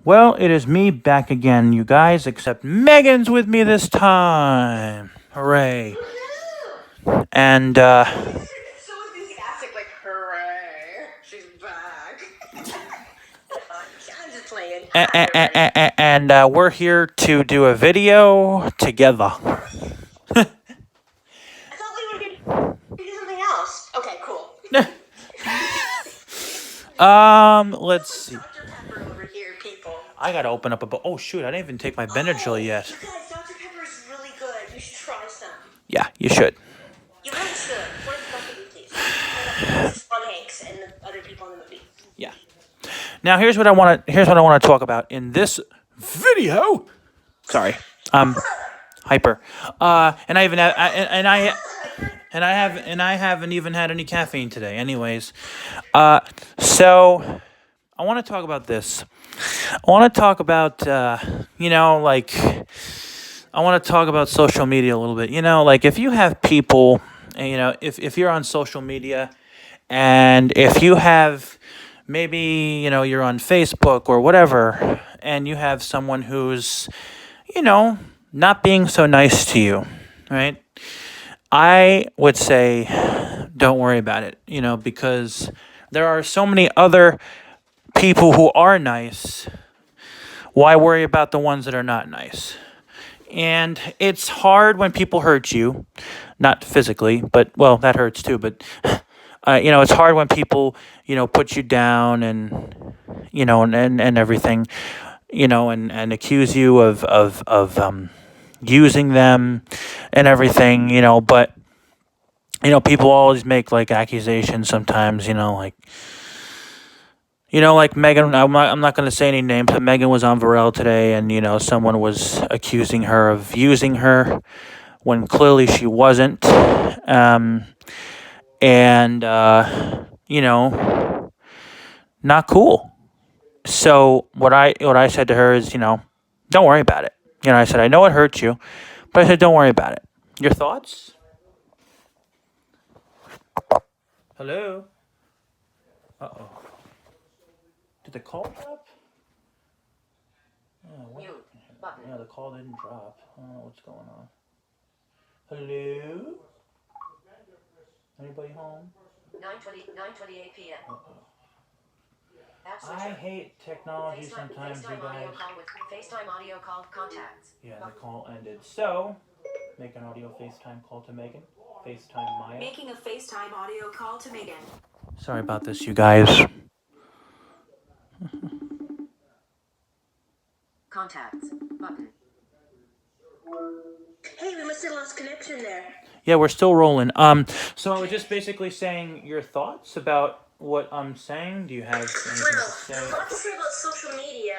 Well, it is me back again, you guys, except Megan's with me this time. Hooray. And, So enthusiastic, like, hooray, she's back. I'm just playing. and we're here to do a video together. I thought we were going to do something else. Okay, cool. Let's see. Dr. Pepper over here, people. I gotta open up a... Oh, shoot, I didn't even take my Benadryl yet. You guys, Dr. Pepper is really good. You should try some. Yeah, you should. You really should. What is Buckley, please? This is Tom Hanks and the other people in the movie. Yeah. Now here's what I want to talk about in this video. Sorry, hyper. And I even have, I haven't even had any caffeine today. Anyways, so I want to talk about this. I want to talk about I want to talk about social media a little bit. Like if you have people, if you're on social media, and if you have maybe you're on Facebook or whatever, and you have someone who's not being so nice to you, right? I would say don't worry about it, because there are so many other people who are nice. Why worry about the ones that are not nice? And it's hard when people hurt you, not physically, but, well, that hurts too, but, it's hard when people, put you down and, and everything, and accuse you of using them and everything, but, people always make, like, accusations sometimes, like Megan, I'm not going to say any names, but Megan was on Varel today, and, someone was accusing her of using her when clearly she wasn't. Not cool. So what I said to her is, don't worry about it. I said, I know it hurts you, but I said, don't worry about it. Your thoughts? Hello? Uh-oh. Did the call drop? No, the call didn't drop. I don't know what's going on. Hello? Anybody home? 9:28 p.m. I hate technology sometimes, you guys. FaceTime audio call contacts. Yeah, the call ended. So, make an audio FaceTime call to Megan. FaceTime Maya. Making a FaceTime audio call to Megan. Sorry about this, you guys. Contacts button. Hey, we must have lost connection there. Yeah, we're still rolling. So I was just basically saying your thoughts about what I'm saying. Do you have anything to say? Well, a lot to say about social media.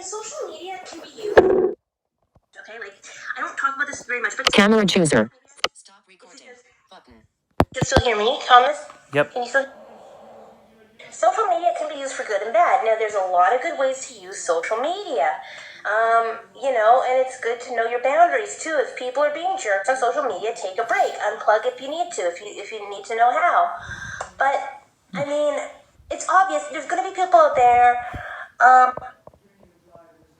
Social media can be used. Okay, like I don't talk about this very much, but Camera chooser. Stop recording button. Can you still hear me, Thomas? Yep. Can you still? Social media can be used for good and bad. Now, there's a lot of good ways to use social media. And it's good to know your boundaries too. If people are being jerks on social media, take a break. Unplug if you need to, if you need to know how. But I mean, it's obvious there's going to be people out there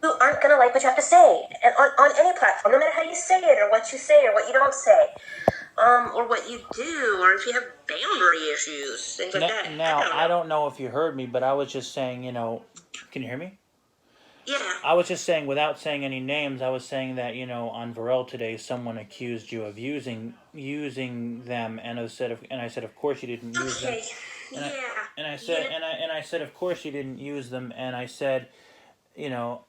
who aren't going to like what you have to say, and on any platform, no matter how you say it or what you say or what you don't say. Or what you do, or if you have boundary issues, things like that. Now, I don't know if you heard me, but I was just saying, can you hear me? Yeah. I was just saying, without saying any names, I was saying that, on Varel today, someone accused you of using them, and I said, of course you didn't use them. I said, of course you didn't use them, and I said, and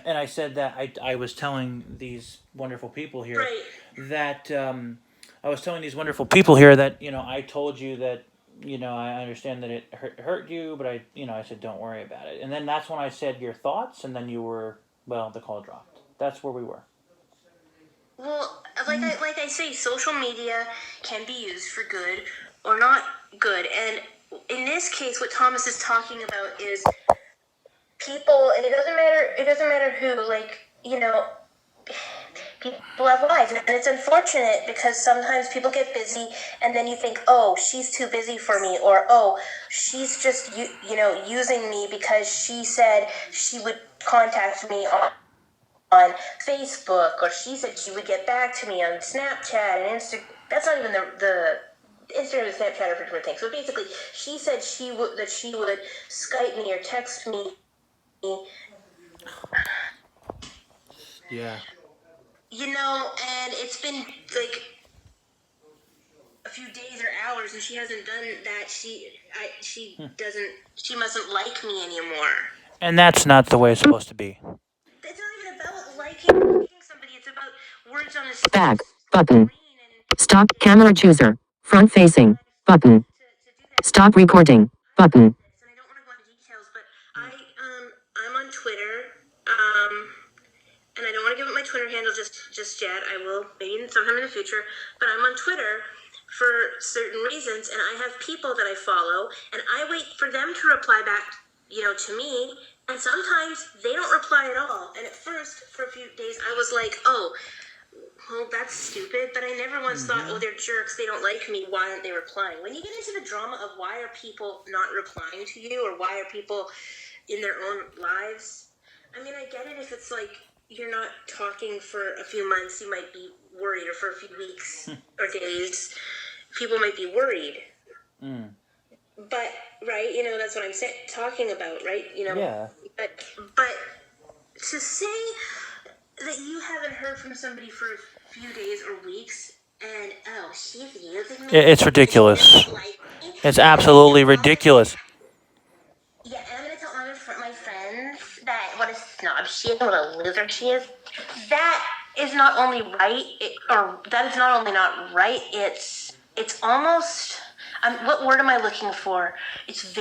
I said that I was telling these wonderful people here that, I was telling these wonderful people here that, I told you that, I understand that it hurt you, but I said, don't worry about it. And then that's when I said your thoughts, and then the call dropped. That's where we were. Well, like I say, social media can be used for good or not good. And in this case, what Thomas is talking about is people, and it doesn't matter who, People have lives, and it's unfortunate because sometimes people get busy, and then you think, oh, she's too busy for me, or oh, she's just using me because she said she would contact me on Facebook, or she said she would get back to me on Snapchat and Instagram. That's not even the Instagram and Snapchat are different things. So basically, she said she would Skype me or text me. Yeah. And it's been like a few days or hours, and she hasn't done that. She mustn't like me anymore. And that's not the way it's supposed to be. It's not even about liking somebody. It's about words on the Back button. screen and Stop camera chooser. Front facing button. to do that. Stop recording button. And I don't want to go into details, but I'm on Twitter, and I don't want to give up my Twitter handle just yet. I will maybe sometime in the future, but I'm on Twitter for certain reasons, and I have people that I follow, and I wait for them to reply back, to me, and sometimes they don't reply at all. And at first, for a few days, I was like, oh, well, that's stupid, but I never once thought, oh, they're jerks, they don't like me, why aren't they replying? When you get into the drama of why are people not replying to you, or why are people in their own lives, I mean, I get it if it's like you're not talking for a few months, you might be worried, or for a few weeks or days, people might be worried. But, right, that's what I'm talking about, right? Yeah. But to say that you haven't heard from somebody for a few days or weeks, and oh, she's using me. It's ridiculous. She doesn't like me. It's absolutely ridiculous. Yeah, and I'm gonna tell my friends that what a snob she is, what a loser she is. That is not only right, that is not only not right. It's almost. What word am I looking for? It's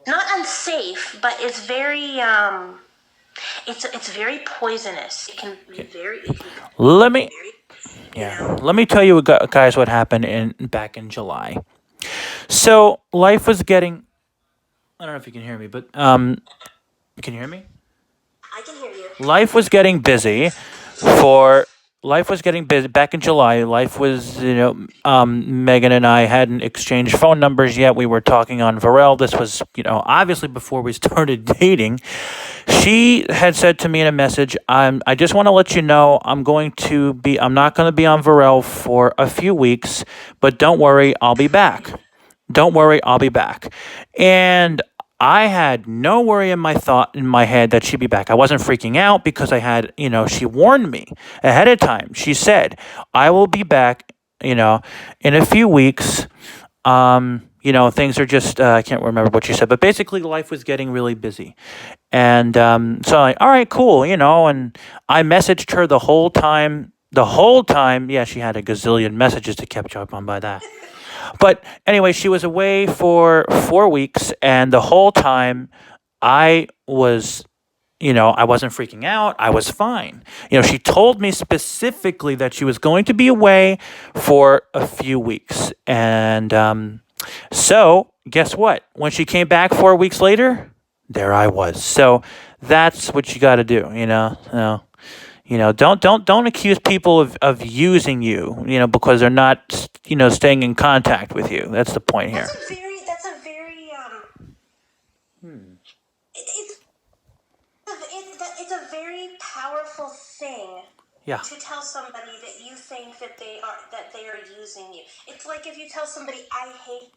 not unsafe, but it's very it's very poisonous. It can be very. Let me tell you guys what happened back in July. So life was getting. I don't know if you can hear me, but can you hear me? I can hear you. Life was getting busy back in July. Life was, Megan and I hadn't exchanged phone numbers yet. We were talking on Varel. This was, obviously before we started dating. She had said to me in a message, I just want to let you know I'm not going to be on Varel for a few weeks, but don't worry, I'll be back. Don't worry, I'll be back. And I had no worry in my head that she'd be back. I wasn't freaking out because I had, she warned me ahead of time. She said, I will be back, in a few weeks. Things are just, I can't remember what she said, but basically life was getting really busy. And so I'm like, all right, cool, and I messaged her the whole time. Yeah, she had a gazillion messages to catch up on by that. But anyway, she was away for 4 weeks, and the whole time I was, I wasn't freaking out. I was fine. She told me specifically that she was going to be away for a few weeks. And so guess what? When she came back 4 weeks later, there I was. So that's what you got to do, don't accuse people of using you, because they're not, staying in contact with you. That's the point here. That's a very it's a very powerful thing. Yeah. To tell somebody that you think that they are using you. It's like if you tell somebody, I hate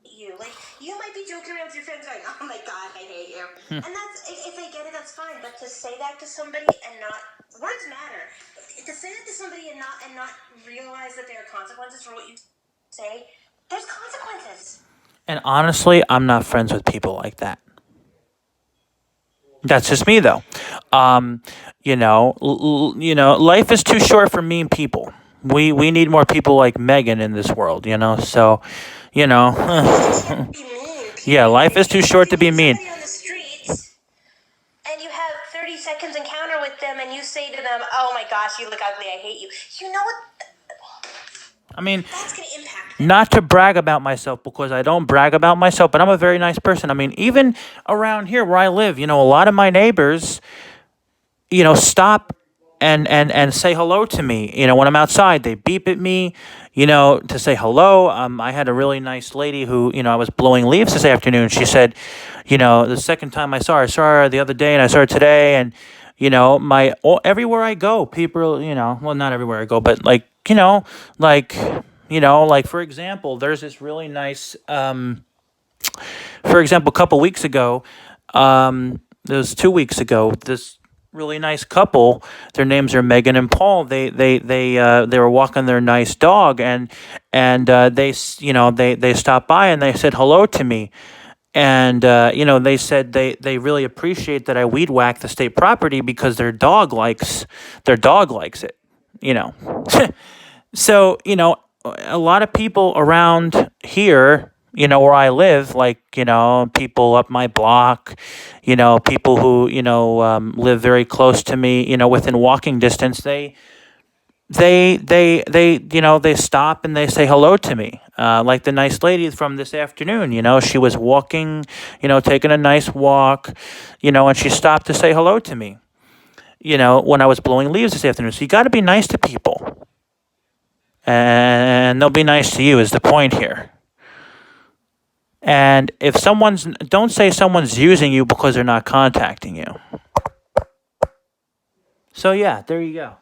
you. Like, you might be joking around with your friends going, oh my God, I hate you. And that's, if they get it, that's fine. But to say that to somebody and not, words matter. To say that to somebody and not realize that there are consequences for what you say, there's consequences. And honestly, I'm not friends with people like that. That's just me, though. Life is too short for mean people. We need more people like Megan in this world, So, yeah, life is too short to be mean. On the streets, and you have 30 seconds encounter with them, and you say to them, "Oh my gosh, you look ugly. I hate you." You know what? I mean, That's going to impact them. not to brag about myself, because I don't brag about myself, but I'm a very nice person. I mean, even around here where I live, a lot of my neighbors, stop and say hello to me. When I'm outside, they beep at me, to say hello. I had a really nice lady who, I was blowing leaves this afternoon. She said, the second time I saw her the other day and I saw her today. And, everywhere I go, people, well, not everywhere I go, but like, like for example, there's this really nice, for example, a couple weeks ago, it was 2 weeks ago. This really nice couple, their names are Megan and Paul. They were walking their nice dog, and they stopped by and they said hello to me, and they said they really appreciate that I weed whack the state property because their dog likes it. You know, so, a lot of people around here, where I live, like, people up my block, people who, live very close to me, within walking distance, they stop and they say hello to me. Like the nice lady from this afternoon, she was walking, taking a nice walk, and she stopped to say hello to me, when I was blowing leaves this afternoon. So you got to be nice to people, and they'll be nice to you, is the point here. And if don't say someone's using you because they're not contacting you. So yeah, there you go.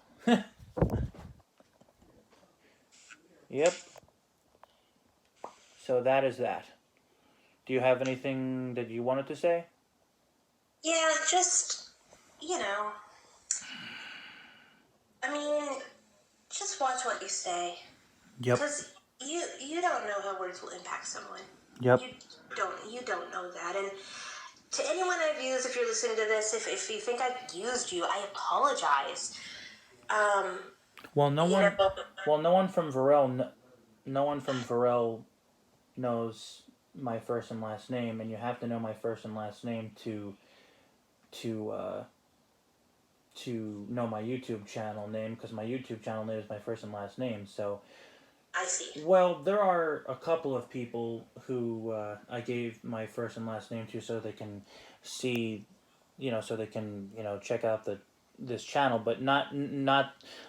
Yep. So that is that. Do you have anything that you wanted to say? Yeah, just, I mean, just watch what you say. Yep. Because you don't know how words will impact someone. Yep. You don't know that. And to anyone I've used, if you're listening to this, if you think I've used you, I apologize. Well, no You one. know, Well, no one from Varel. No one from Varel knows my first and last name, and you have to know my first and last name to know my YouTube channel name, because my YouTube channel name is my first and last name. So, I see. well, there are a couple of people who I gave my first and last name to so they can see, so they can, check out this channel, but not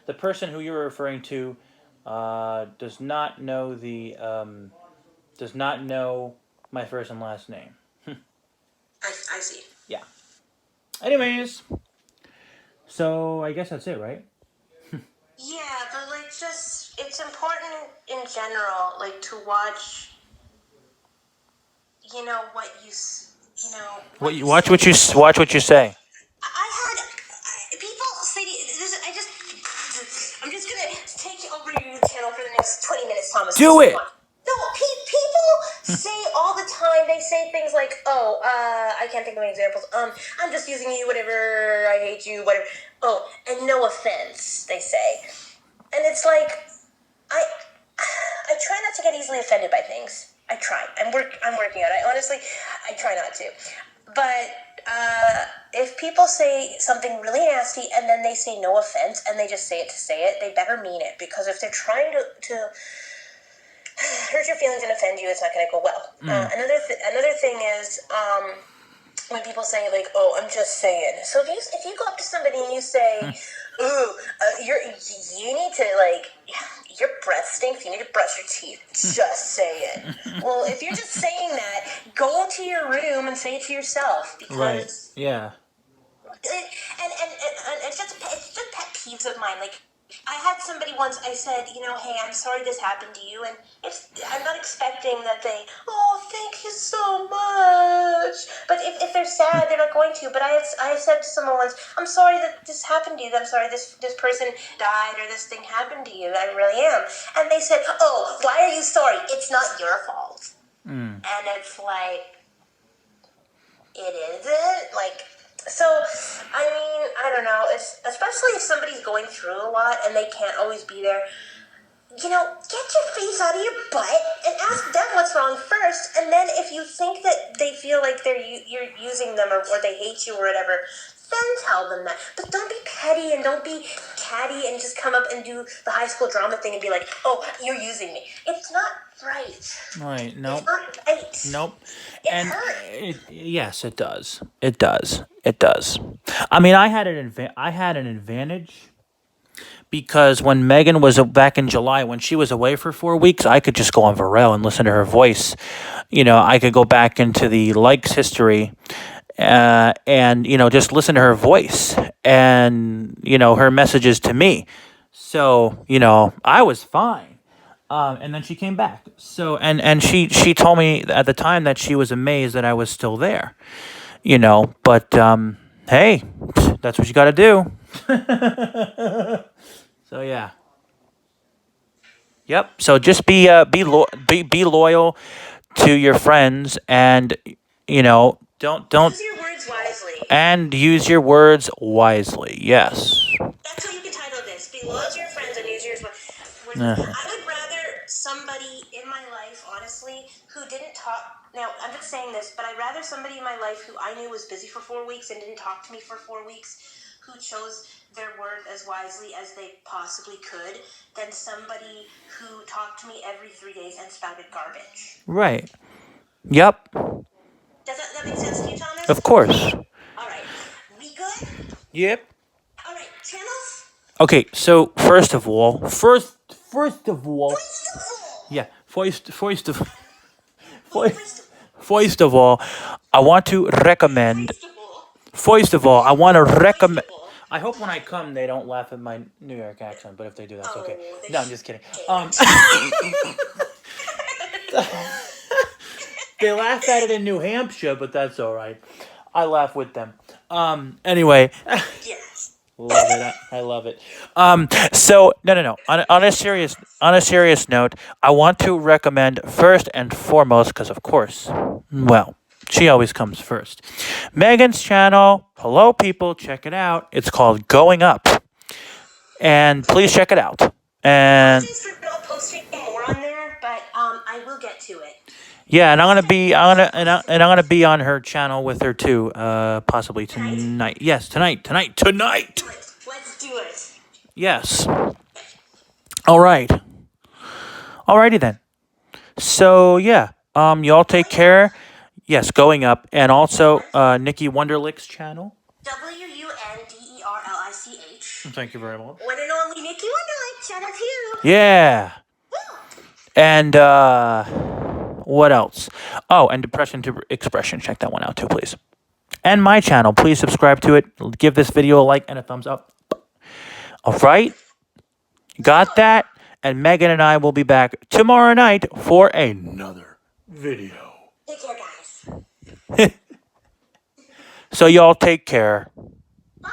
the person who you're referring to does not know my first and last name. I see. Yeah. Anyways, so I guess that's it, right? Yeah, but it's important in general, to watch, what you, What you you watch? say. Watch what you say. I had people say, I'm just gonna take over your channel for the next 20 minutes, Thomas. Do it. No, people say all the time, they say things like, oh, I can't think of any examples. I'm just using you, whatever, I hate you, whatever. Oh, and no offense, they say. And it's like, I try not to get easily offended by things. I try. I'm working on it. I try not to. But if people say something really nasty and then they say no offense and they just say it to say it, they better mean it. Because if they're trying to hurt your feelings and offend you, it's not going to go well. Another thing is when people say, like, oh, I'm just saying. So if you go up to somebody and you say, ooh, you need to, like, your breath stinks, you need to brush your teeth, just say it. Well, if you're just saying that, go to your room and say it to yourself, because Right. Yeah. and it's just pet peeves of mine. Like, I had somebody once, I said, hey, I'm sorry this happened to you, and I'm not expecting that they, oh, thank you so much. But if they're sad, they're not going to. But I have said to someone once, I'm sorry that this happened to you. I'm sorry this person died or this thing happened to you. I really am. And they said, oh, why are you sorry? It's not your fault. And it's like, it isn't? Like, so, I mean, I don't know. It's especially if somebody's going through a lot and they can't always be there. Get your face out of your butt and ask them what's wrong first. And then if you think that they feel like you're using them or they hate you or whatever, then tell them that. But don't be petty and don't be catty and just come up and do the high school drama thing and be like, oh, you're using me. It's not right. Right. Nope. It's not right. Nope. It And hurts. yes, it does. It does. It does. I mean, I had an advantage because when Megan was back in July, when she was away for 4 weeks, I could just go on Varel and listen to her voice. I could go back into the likes history, and just listen to her voice and her messages to me. So I was fine. And then she came back. So and she told me at the time that she was amazed that I was still there. But hey, that's what you got to do. So yeah. Yep. So just be loyal to your friends, and don't Use your words wisely. and use your words wisely. Yes. That's what you can title this. Be loyal to your friends and use yours. Uh, I would rather somebody in my life, honestly, who didn't talk. Now, I'm just saying this, but I'd rather somebody in my life who I knew was busy for 4 weeks and didn't talk to me for 4 weeks, who chose their word as wisely as they possibly could, than somebody who talked to me every 3 days and spouted garbage. right. Yep. Does that make sense to you, Thomas? Of course. All right. We good? Yep. All right. Channels? Okay. So first of all, first of all, First of all. yeah. First of First of First of all, I want to recommend. all. First of all, I want to recommend. I hope when I come, they don't laugh at my New York accent. But if they do, that's okay. Oh, they No, I'm just kidding. They laugh at it in New Hampshire, but that's all right. I laugh with them. Anyway, Yes. love it. I love it. So no. On a serious note, I want to recommend first and foremost, because of course, well, she always comes first. Megan's channel. Hello, people. Check it out. It's called Going Up, and please check it out. And Thanks for not posting more on there, but I will get to it. yeah, and I'm gonna be on her channel with her too. Possibly tonight. Yes, tonight. Let's do it. Yes. All right. Alrighty then. So yeah, y'all take care. Yes, Going Up, and also Nikki Wonderlick's channel. WUNDERLICH. Thank you very much. One and only Nikki Wonderlick. Shout out to you. Yeah. And what else? Oh, and Depression to Expression. Check that one out too, please. And my channel. Please subscribe to it. Give this video a like and a thumbs up. All right? Got that? And Megan and I will be back tomorrow night for another video. Take care, guys. So y'all take care. Bye.